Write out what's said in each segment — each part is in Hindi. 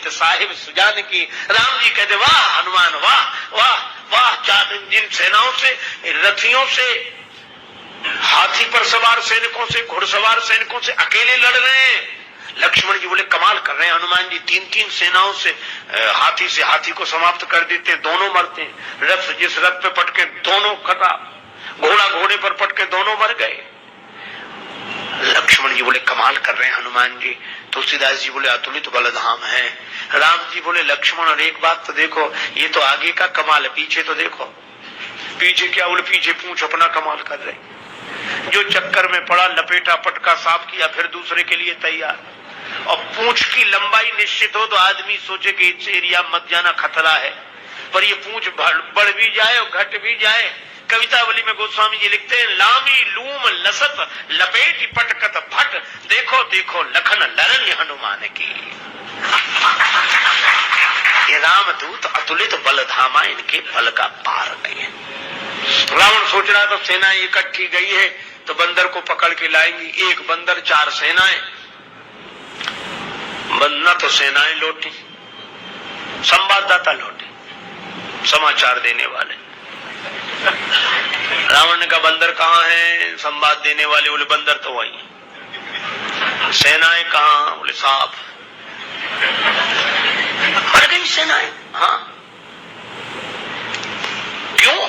चित साहिब सुजान की। राम जी कहते वाह हनुमान वाह वाह वाह, जिन सेनाओं से, रथियों से, हाथी पर सवार सैनिकों से, घुड़सवार सैनिकों से अकेले लड़ रहे हैं। लक्ष्मण जी बोले कमाल कर रहे हैं हनुमान जी, 3-3 सेनाओं से हाथी को समाप्त कर देते हैं, दोनों मरते हैं। रथ जिस रथ पे पटके दोनों खराब, घोड़ा घोड़े पर पटके दोनों मर गए। लक्ष्मण जी बोले कमाल कर रहे हैं हनुमान जी। तुलसीदास जी बोले अतुलित बलधाम है। राम जी बोले लक्ष्मण और एक बात तो देखो, ये तो आगे का कमाल है, पीछे तो देखो। पीछे क्या? बोले पीछे पूंछ अपना कमाल कर रहे। जो चक्कर में पड़ा, लपेटा, पटका, साफ किया, फिर दूसरे के लिए तैयार। और पूंछ की लंबाई निश्चित हो तो आदमी सोचे कि इस एरिया मत जाना, खतरा है, पर ये पूंछ बढ़ भी जाए और घट भी जाए। कवितावली में गोस्वामी जी लिखते हैं लामी लूम लसत लपेटी पटकत भट, देखो देखो लखन लरण्य हनुमान की। ये रामदूत अतुलित बलधामा, इनके बल का पार गए। रावण सोच रहा था सेनाएं इकट्ठी गई है तो बंदर को पकड़ के लाएंगी। एक बंदर 4 सेनाएं, न तो सेनाएं लौटी, संवाददाता लौटे, समाचार देने वाले। रावण ने कहा बंदर कहाँ है? संवाद देने वाले बोले बंदर तो वही। सेनाएं कहाँ? बोले साफ मर गई सेनाएं। हाँ, क्यों?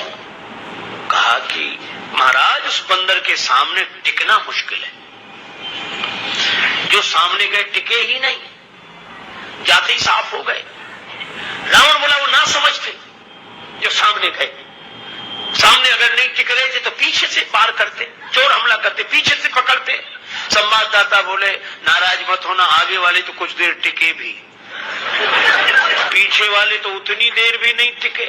कहा कि महाराज उस बंदर के सामने टिकना मुश्किल है। जो सामने गए टिके ही नहीं, जाते ही साफ हो गए। रावण बोला वो ना समझते जो सामने गए। सामने अगर नहीं टिक रहे थे तो पीछे से पार करते, चोर हमला करते, पीछे से पकड़ते। संवाददाता बोले नाराज मत होना, आगे वाले तो कुछ देर टिके भी, पीछे वाले तो उतनी देर भी नहीं टिके।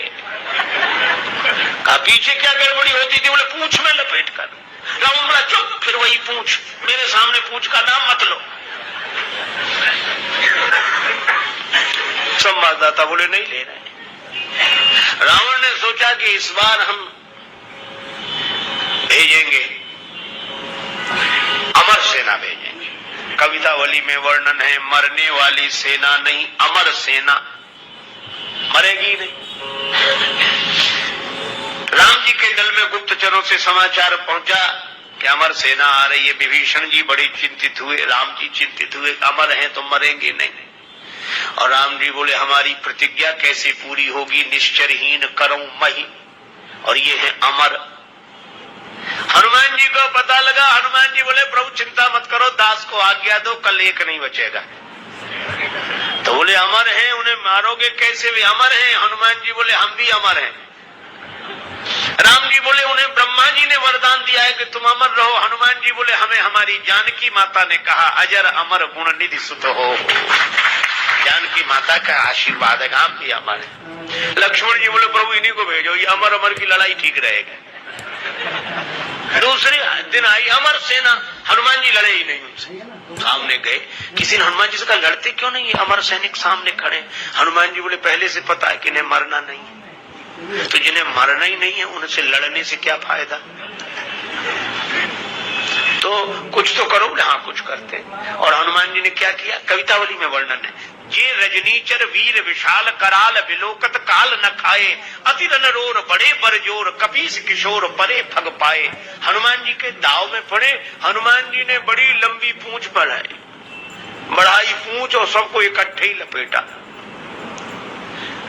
कहा पीछे क्या गड़बड़ी होती थी? बोले पूंछ में लपेट कर। रावण बोला चुप, फिर वही पूंछ, मेरे सामने पूंछ का नाम मत लो। संवाददाता बोले नहीं ले रहे। रावण ने सोचा कि इस बार हम भेजेंगे, अमर सेना भेजेंगे। कवितावली में वर्णन है मरने वाली सेना नहीं, अमर सेना, मरेगी नहीं। राम जी के दल में गुप्तचरों से समाचार पहुंचा कि अमर सेना आ रही है। विभीषण जी बड़े चिंतित हुए, राम जी चिंतित हुए, अमर हैं तो मरेंगे नहीं। और राम जी बोले हमारी प्रतिज्ञा कैसे पूरी होगी? निश्चरहीन करो मही, और ये है अमर। हनुमान जी को पता लगा। हनुमान जी बोले प्रभु चिंता मत करो, दास को आज्ञा दो, कल एक नहीं बचेगा। तो बोले अमर हैं, उन्हें मारोगे कैसे? वे अमर हैं। हनुमान जी बोले हम भी अमर हैं। राम जी बोले उन्हें ब्रह्मा जी ने वरदान दिया है कि तुम अमर रहो। हनुमान जी बोले हमें हमारी जानकी माता ने कहा अजर अमर गुण निधि सुत हो। जानकी माता का आशीर्वाद है, आप भी अमर है। लक्ष्मण जी बोले प्रभु इन्हीं को भेजो, ये अमर अमर की लड़ाई ठीक रहेगा। दूसरे दिन आई अमर सेना, हनुमान जी लड़े ही नहीं उनसे। सामने गए, किसी ने हनुमान जी से कहा लड़ते क्यों नहीं, ये अमर सैनिक सामने खड़े। हनुमान जी बोले पहले से पता है कि इन्हें मरना नहीं है, तो जिन्हें मरना ही नहीं है उनसे लड़ने से क्या फायदा? तो कुछ तो करो। हाँ कुछ करते। और हनुमान जी ने क्या किया? कवितावली में वर्णन है, ये रजनीचर वीर विशाल कराल विलोकत काल न खाए, अति रनरोर बड़े बरजोर कपीस किशोर परे फग पाए। हनुमान जी के दाव में पड़े। हनुमान जी ने बड़ी लंबी पूंछ बढ़ाई पूंछ और सबको इकट्ठे ही लपेटा,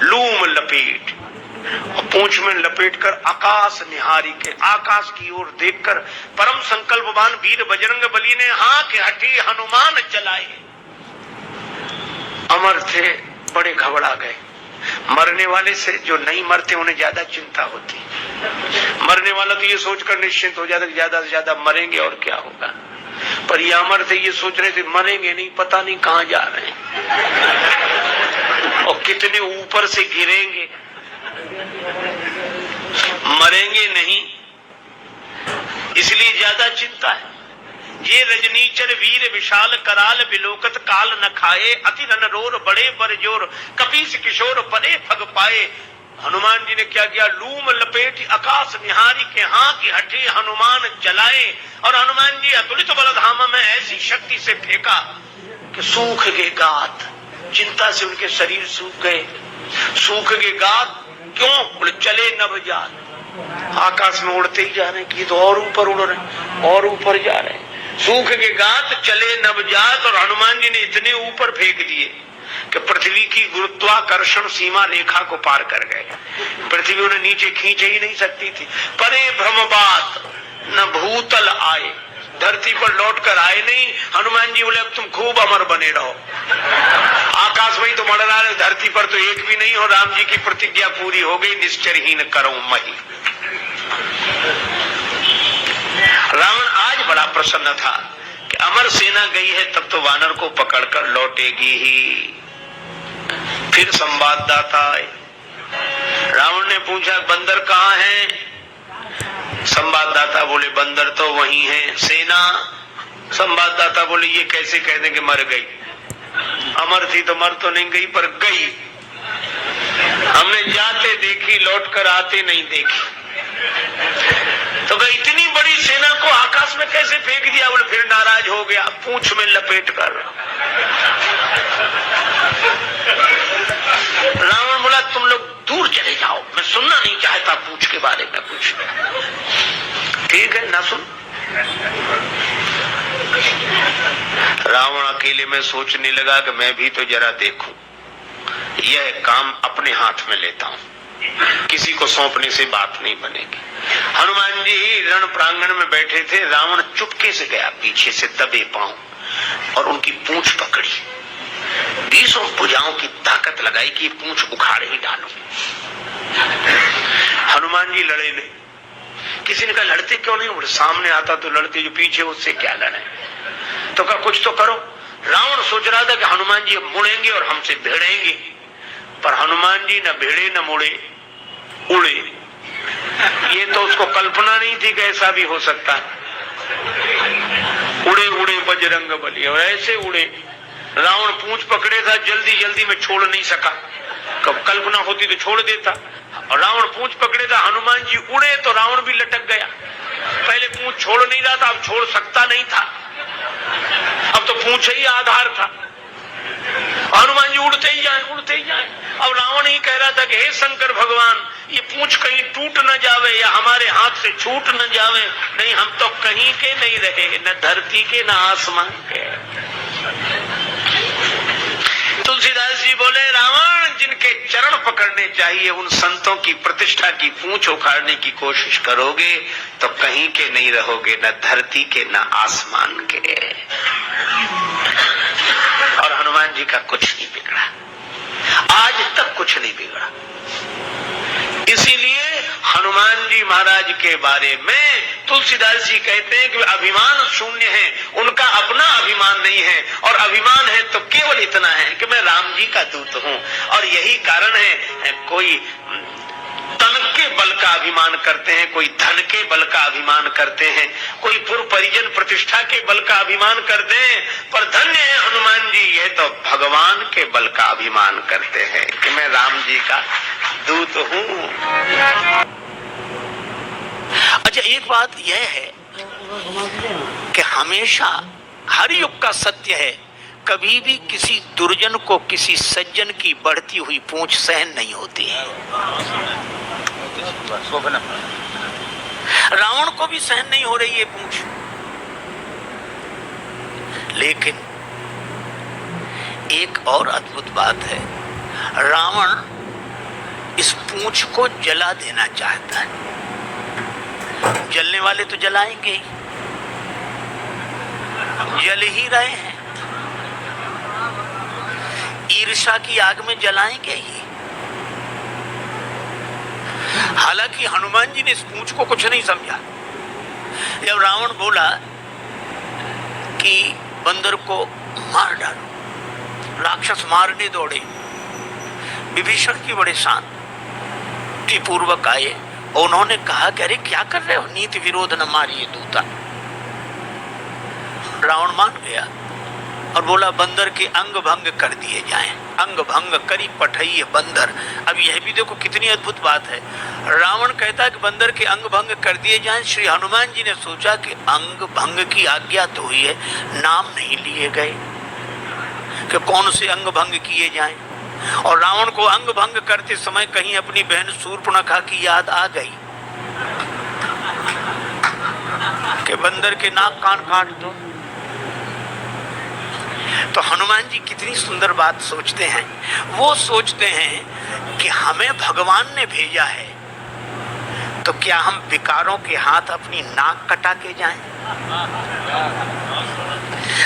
लूम लपेट, और पूंछ में लपेटकर आकाश निहारी के, आकाश की ओर देखकर परम संकल्पवान वीर बजरंग बली ने हाँ के हठी हनुमान चलाए। अमर थे, बड़े घबरा गए। मरने वाले से जो नहीं मरते उन्हें ज्यादा चिंता होती। मरने वाला तो ये सोचकर निश्चिंत हो जाता कि ज्यादा से ज्यादा मरेंगे और क्या होगा, पर ये अमर थे, ये सोच रहे थे मरेंगे नहीं, पता नहीं कहां जा रहे हैं और कितने ऊपर से गिरेंगे, मरेंगे नहीं, इसलिए ज्यादा चिंता है। ये रजनीचर वीर विशाल कराल विलोकत काल न खाए, अति रनरोर बड़े बरजोर कपीस किशोर परे फग पाए। हनुमान जी ने क्या किया? लूम लपेटी आकाश निहारी के हाँ की हठी हनुमान चलाए। और हनुमान जी अतुलित बलधामा में ऐसी शक्ति से फेंका कि सूख गए गात, चिंता से उनके शरीर सूख गए। सूख के गात क्यों? बोले चले नवजात, आकाश में उड़ते ही जा रहे हैं कि तो और ऊपर उड़ रहे हैं और ऊपर जा रहे हैं। सूख के गात चले नवजात, और हनुमान जी ने इतने ऊपर फेंक दिए कि पृथ्वी की गुरुत्वाकर्षण सीमा रेखा को पार कर गए। पृथ्वी उन्हें नीचे खींच ही नहीं सकती थी। परे भ्रमबात न भूतल आए, धरती पर लौट कर आए नहीं। हनुमान जी बोले अब तुम खूब अमर बने रहो, आकाश में ही तो मंडरा रहे, धरती पर तो एक भी नहीं हो। राम जी की प्रतिज्ञा पूरी हो गई, निश्चरहीन करो मही। रावण आज बड़ा प्रसन्न था कि अमर सेना गई है, तब तो वानर को पकड़कर लौटेगी ही। फिर संवाददाता आए। रावण ने पूछा बंदर कहाँ है? संवाददाता बोले बंदर तो वही है। सेना? संवाददाता बोले ये कैसे कह दें कि मर गई? अमर थी तो मर तो नहीं गई, पर गई। हमने जाते देखी, लौटकर आते नहीं देखी। तो गई इतनी बड़ी सेना को आकाश में कैसे फेंक दिया? बोले फिर नाराज हो गया, पूंछ में लपेट कर। रावण बोला तुम लोग दूर चले जाओ, मैं सुनना नहीं चाहता पूंछ के बारे में कुछ। ठीक है, ना सुन। रावण अकेले में सोचने लगा कि मैं भी तो जरा देखूं, यह काम अपने हाथ में लेता हूं, किसी को सौंपने से बात नहीं बनेगी। हनुमान जी रण प्रांगण में बैठे थे। रावण चुपके से गया, पीछे से दबे पांव और उनकी पूंछ पकड़ी। 20 भुजाओं की ताकत लगाई कि पूंछ उखाड़ ही डालो। हनुमान जी लड़े नहीं। किसी ने कहा लड़ते क्यों नहीं? बोले सामने आता तो लड़ते, जो पीछे उससे क्या लड़े? तो कहा कुछ तो करो। रावण सोच रहा था कि हनुमान जी मुड़ेंगे और हमसे भिड़ेंगे, पर हनुमान जी न भिड़े न मुड़े, उड़े। ये तो उसको कल्पना नहीं थी कि ऐसा भी हो सकता है। उड़े उड़े बजरंग बली, और ऐसे उड़े। रावण पूंछ पकड़े था, जल्दी जल्दी में छोड़ नहीं सका। कब कल्पना होती तो छोड़ देता। और रावण पूंछ पकड़े था, हनुमान जी उड़े तो रावण भी लटक गया। पहले पूंछ छोड़ नहीं रहा था, अब छोड़ सकता नहीं था, अब तो पूंछ ही आधार था। हनुमान जी उड़ते ही जाए, उड़ते ही जाए। अब रावण ही कह रहा था कि हे शंकर भगवान, ये पूंछ कहीं टूट न जावे या हमारे हाथ से छूट न जावे। नहीं, हम तो कहीं के नहीं रहे, न धरती के न आसमान के। तुलसीदास जी बोले रावण, जिनके चरण पकड़ने चाहिए उन संतों की प्रतिष्ठा की पूंछ उखाड़ने की कोशिश करोगे तो कहीं के नहीं रहोगे, न धरती के न आसमान के। और हनुमान जी का कुछ नहीं बिगड़ा, आज तक कुछ नहीं बिगड़ा। इसीलिए हनुमान जी महाराज के बारे में तुलसीदास जी कहते हैं कि अभिमान शून्य है, उनका अपना अभिमान नहीं है, और अभिमान है तो केवल इतना है कि मैं राम जी का दूत हूं। और यही कारण है कोई तन के बल का अभिमान करते हैं, कोई धन के बल का अभिमान करते हैं, कोई पूर्व परिजन प्रतिष्ठा के बल का अभिमान करते हैं, पर धन्य है हनुमान जी, ये तो भगवान के बल का अभिमान करते हैं कि मैं राम जी का दूत हूं। अच्छा, एक बात यह है कि हमेशा हर युग का सत्य है, कभी भी किसी दुर्जन को किसी सज्जन की बढ़ती हुई पूंछ सहन नहीं होती है। रावण को भी सहन नहीं हो रही है पूंछ, लेकिन एक और अद्भुत बात है, रावण इस पूंछ को जला देना चाहता है। जलने वाले तो जलाएंगे ही, जल ही रहे हैं, ईर्ष्या की आग में जलाएंगे ही। हालांकि हनुमान जी ने इस पूंछ को कुछ नहीं समझा। जब रावण बोला कि बंदर को मार डालो, राक्षस मारने दौड़े। विभीषण की बड़े शांति पूर्वक आए, उन्होंने कहा कि अरे क्या कर रहे हो, नीति विरोध न मारिए दूता। रावण मान गया और बोला बंदर के अंग भंग कर दिए जाएं। अंग भंग करी पठइये बंदर। अब यह भी देखो कितनी अद्भुत बात है। रावण कहता है कि बंदर के अंग भंग कर दिए जाएं। श्री हनुमान जी ने सोचा कि अंग भंग की आज्ञा तो हुई है, नाम नहीं लिए गए, कि कौन से अंग भंग किए जाएं। और रावण को अंग भंग करते समय कहीं अपनी बहन शूर्पणखा की याद आ गई कि बंदर के नाक कान काट दो। तो हनुमान जी कितनी सुंदर बात सोचते हैं। वो सोचते हैं कि हमें भगवान ने भेजा है तो क्या हम विकारों के हाथ अपनी नाक कटा के जाएं?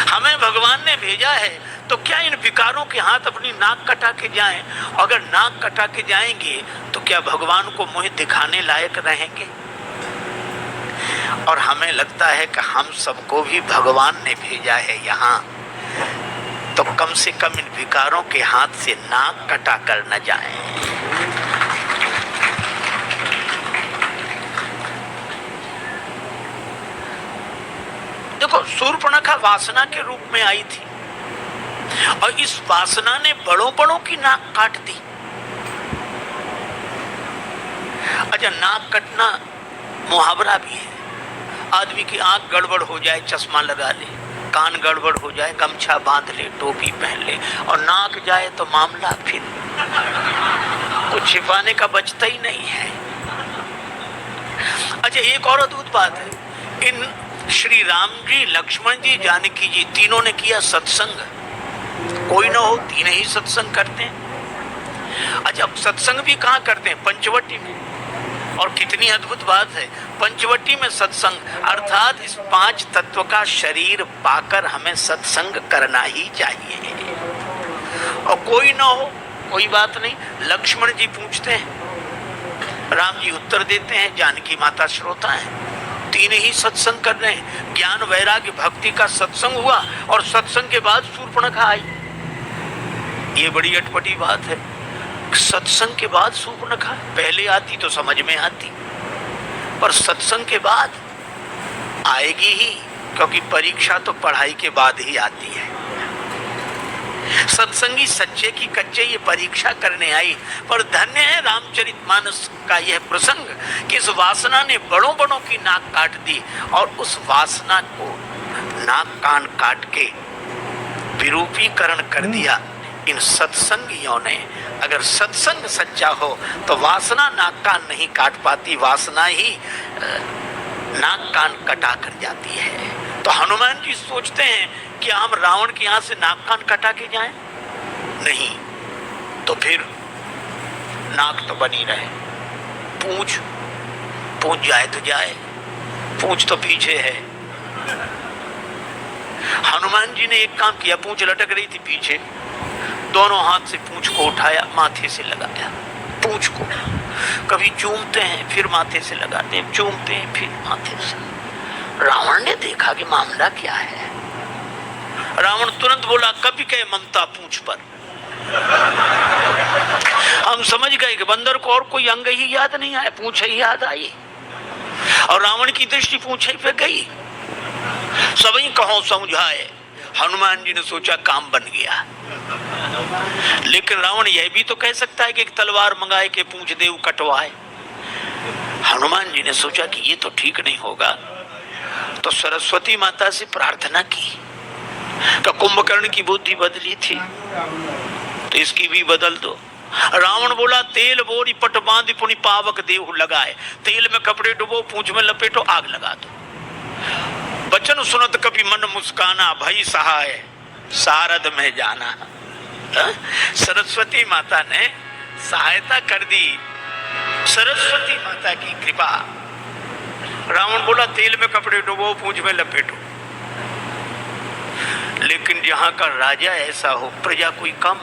हमें भगवान ने भेजा है तो क्या इन विकारों के हाथ अपनी नाक कटा के जाएं? अगर नाक कटा के जाएंगे तो क्या भगवान को मुंह दिखाने लायक रहेंगे? और हमें लगता है कि हम सबको भी भगवान ने भेजा है यहाँ, तो कम से कम इन विकारों के हाथ से नाक कटा कर न जाएं। देखो, शूर्पणखा वासना के रूप में आई थी और इस वासना ने बड़ों बड़ों की नाक काट दी। अच्छा, नाक कटना मुहावरा भी है। आदमी की आंख गड़बड़ हो जाए चश्मा लगा ले, कान गड़बड़ हो जाए गमछा बांध ले, टोपी पहन ले, और नाक जाए तो मामला फिर कुछ छिपाने का बचता ही नहीं है। अच्छा, एक और अद्भुत बात है, इन श्री राम जी, लक्ष्मण जी, जानकी जी तीनों ने किया सत्संग। कोई ना हो, तीन ही सत्संग करते हैं। अच्छा, सत्संग भी कहाँ करते हैं? पंचवटी में। और कितनी अद्भुत बात है, पंचवटी में सत्संग, अर्थात इस पांच तत्व का शरीर पाकर हमें सत्संग करना ही चाहिए। और कोई ना हो, कोई बात नहीं, लक्ष्मण जी पूछते हैं, राम जी उत्तर देते हैं, जानकी माता श्रोता है, तीन ही सत्संग कर रहे हैं। ज्ञान वैराग्य भक्ति का सत्संग हुआ और सत्संग के बाद शूर्पणखा आई। ये बड़ी अटपटी बात है, सत्संग के बाद शूर्पणखा। पहले आती तो समझ में आती, पर सत्संग के बाद आएगी ही, क्योंकि परीक्षा तो पढ़ाई के बाद ही आती है। सत्संगी सच्चे की कच्चे ये परीक्षा करने आई। पर धन्य है रामचरितमानस का यह प्रसंग कि इस वासना ने बड़ों बड़ों की नाक काट दी, और उस वासना को नाक कान काट के विरूपीकरण कर दिया इन सत्संगियों ने। अगर सत्संग सच्चा हो तो वासना नाक कान नहीं काट पाती, वासना ही नाक कान कटा कर जाती है। तो हनुमान जी सोचते हैं कि हम रावण के यहाँ से नाक कान कटा के जाएं? नहीं, तो फिर नाक तो बनी रहे, पूंछ जाए तो जाए, पूंछ तो पीछे है। हनुमान जी ने एक काम किया, पूंछ लटक रही थी पीछे, दोनों हाथ से पूंछ को उठाया, माथे से लगाया। पूंछ को कभी चूमते हैं, फिर माथे से लगाते हैं, चूमते हैं, फिर माथे से। रावण ने देखा कि मामला क्या है। रावण तुरंत बोला, कभी कहे ममता पूंछ पर। हम समझ गए कि बंदर को और कोई अंग ही याद नहीं आया, पूंछ ही याद आई, और रावण की दृष्टि पूंछ ही पे गई। सभी कहो समझाए। हनुमान जी ने सोचा काम बन गया, लेकिन रावण यह भी तो कह सकता है कि एक तलवार मंगाए के पूंछ देव कटवाए। हनुमान जी ने सोचा कि ये तो ठीक नहीं होगा, तो सरस्वती माता से प्रार्थना की कि कुंभकर्ण की बुद्धि बदली थी तो इसकी भी बदल दो। रावण बोला, तेल बोरी पट बांध पुनि पावक देव लगाए। तेल में कपड़े डुबो, पूंछ में लपेटो, आग लगा दो। बचन सुनत कभी मन मुस्काना, भई सहाय सारद में जाना। सरस्वती माता ने सहायता कर दी, सरस्वती माता की कृपा। रावण बोला, तेल में कपड़े डुबो, पूंछ में लपेटो। लेकिन जहां का राजा ऐसा हो, प्रजा कोई कम।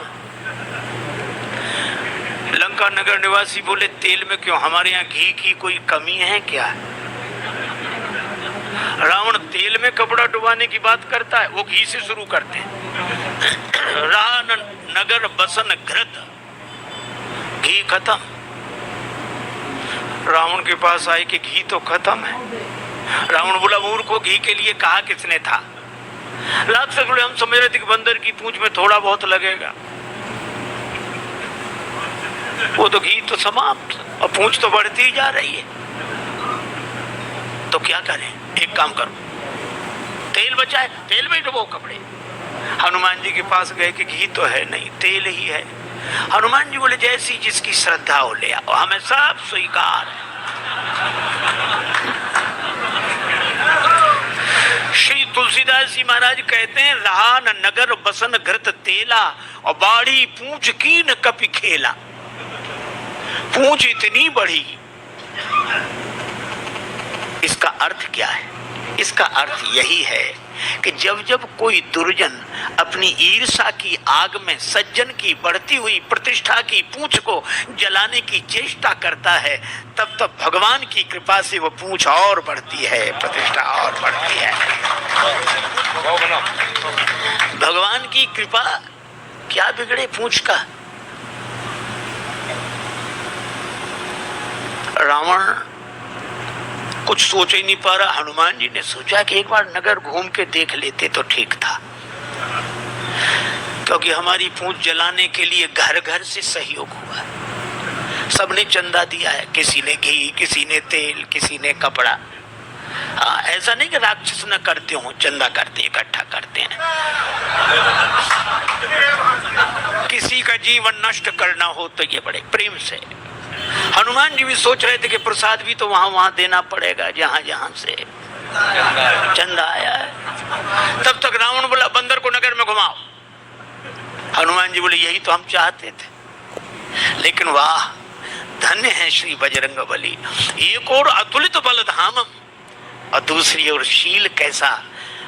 लंका नगर निवासी बोले, तेल में क्यों, हमारे यहाँ घी की कोई कमी है क्या? रावण तेल में कपड़ा डुबाने की बात करता है, वो घी से शुरू करते हैं। रहा नगर बसन घृत, घी खत्म। रावण के पास आए कि घी तो खत्म है। रावण बोला, मूर्ख को घी के लिए कहा किसने था? राक्षस बोले, हम समझ रहे थे कि बंदर की पूंछ में थोड़ा बहुत लगेगा, वो तो घी तो समाप्त, और पूंछ तो बढ़ती ही जा रही है। तो क्या करें? एक काम करो, तेल बचाए, तेल में डुबो कपड़े। हनुमान जी के पास गए कि घी तो है नहीं, तेल ही है। हनुमान जी बोले जैसी जिसकी श्रद्धा हो ले आओ, हमें सब स्वीकार है। श्री तुलसीदास जी महाराज कहते हैं, रहा न नगर बसन घृत तेला, और बाड़ी पूंछ की न कपि खेला। पूंछ इतनी बड़ी, इसका अर्थ क्या है? इसका अर्थ यही है कि जब जब कोई दुर्जन अपनी ईर्ष्या की आग में सज्जन की बढ़ती हुई प्रतिष्ठा की पूंछ को जलाने की चेष्टा करता है, तब तब भगवान की कृपा से वो पूंछ और बढ़ती है, प्रतिष्ठा और बढ़ती है। भगवान की कृपा, क्या बिगड़े पूंछ का? रावण कुछ सोच ही नहीं पा रहा। हनुमान जी ने सोचा कि एक बार नगर घूम के देख लेते तो ठीक था, क्योंकि हमारी पूंछ जलाने के लिए घर घर से सहयोग हुआ। सबने चंदा दिया है, किसी ने घी, किसी ने तेल, किसी ने कपड़ा। ऐसा नहीं कि राक्षस न करते हो, चंदा करते, इकट्ठा करते हैं। किसी का जीवन नष्ट करना हो तो ये बड़े प्रेम से। हनुमान जी भी सोच रहे थे कि प्रसाद भी तो वहां वहां देना पड़ेगा जहां जहां से चंदा आया है। तब तक रावण बोला बंदर को नगर में घुमाओ। हनुमान जी बोले यही तो हम चाहते थे, लेकिन वाह, धन्य है श्री बजरंगबली। एक और अतुलित बल धामम, और दूसरी ओर शील कैसा।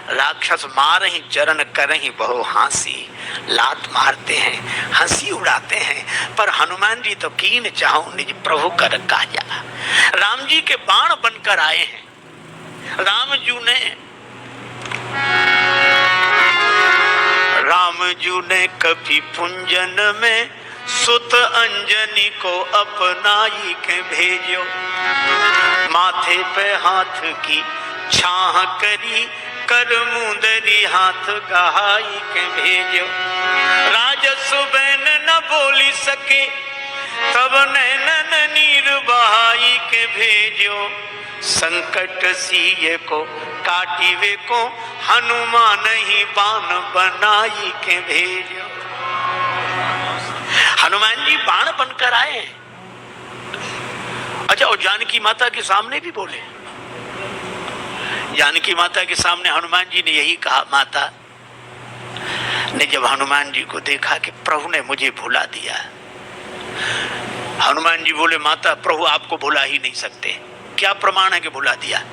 राक्षस मार ही चरण कर ही बहु हांसी, लात मारते हैं, हंसी उड़ाते हैं, पर हनुमान जी तो कीन चाहो निज प्रभु कर काजा। राम जी के बाण बनकर आए हैं। राम जी ने कभी पुंजन में सुत अंजनी को अपनाई के भेजो, माथे पे हाथ की छाह करी, कर मुंदरी हाथ गहाई के भेजो। राजसु बैन न बोली सके, तब नैनन नीर बहाई के भेजो। संकट सिए को काटिवे को, हनुमान ही बाण बनाई के भेजो। हनुमान जी बाण बनकर आए। अच्छा, और जानकी माता के सामने भी बोले। जानकी माता के सामने हनुमान जी ने यही कहा। माता ने जब हनुमान जी को देखा कि प्रभु ने मुझे भुला दिया, हनुमान जी बोले माता, प्रभु आपको भुला ही नहीं सकते। क्या प्रमाण है कि भुला दिया?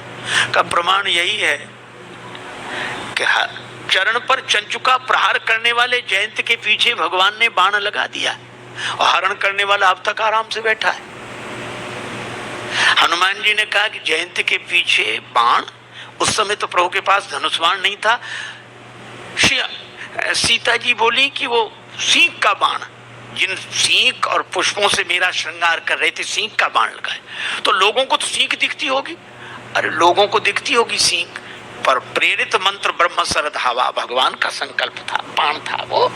का प्रमाण यही है कि चरण पर चंचुका प्रहार करने वाले जयंत के पीछे भगवान ने बाण लगा दिया, और हरण करने वाला अब तक आराम से बैठा है। हनुमान जी ने कहा कि जयंत के पीछे बाण, उस समय तो प्रभु के पास धनुष बाण नहीं था। सीता जी बोली कि वो सींग का बाण, जिन सींग और पुष्पों से मेरा श्रृंगार कर रहे थे, सींग का बाण लगाए। तो लोगों को तो सींग दिखती होगी, अरे लोगों को दिखती होगी सींग, पर प्रेरित मंत्र ब्रह्म शरद हवा, भगवान का संकल्प था, बाण था वो।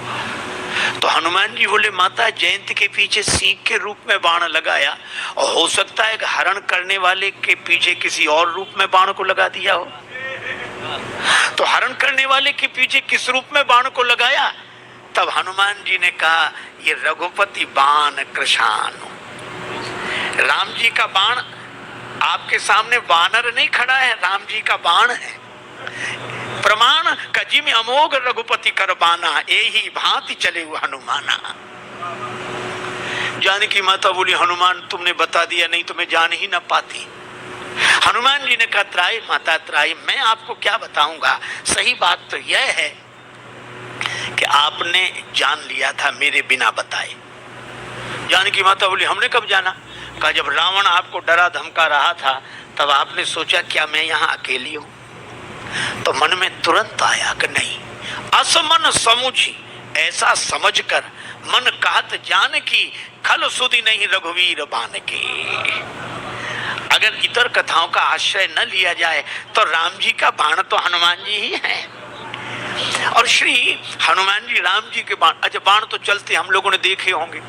तो हनुमान जी बोले माता, जयंत के पीछे सींग के रूप में बाण लगाया, और हो सकता है कि हरण करने वाले के पीछे किसी और रूप में बाण को लगा दिया हो। तो हरण करने वाले के पीछे किस रूप में बाण को लगाया? तब हनुमान जी ने कहा, ये रघुपति बाण कृशानु। राम जी का बाण आपके सामने वानर नहीं खड़ा है, राम जी का बाण है। प्रमाण कजी में अमोघ रघुपति कर बाना, यही भांति चले हुए हनुमाना। जानकी माता बोली, हनुमान तुमने बता दिया, नहीं तो मैं जान ही ना पाती। हनुमान जी ने कहा, त्राई माता त्राई, मैं आपको क्या बताऊंगा। सही बात तो यह है कि आपने जान लिया था मेरे बिना बताए। जानकी माता बोली, हमने कब जाना? कहा, जब रावण आपको डरा धमका रहा था, तब आपने सोचा क्या मैं यहाँ अकेली हूं? तो मन में तुरंत आया कि नहीं, असमन समुझी, ऐसा समझकर मन कहत जान की, खल सुधि नहीं रघुवीर बान के। अगर इतर कथाओं का आश्रय न लिया जाए तो राम जी का बाण तो हनुमान जी ही है। और श्री हनुमान जी राम जी के बाण, अच्छा बाण तो चलते हम लोगों ने देखे होंगे,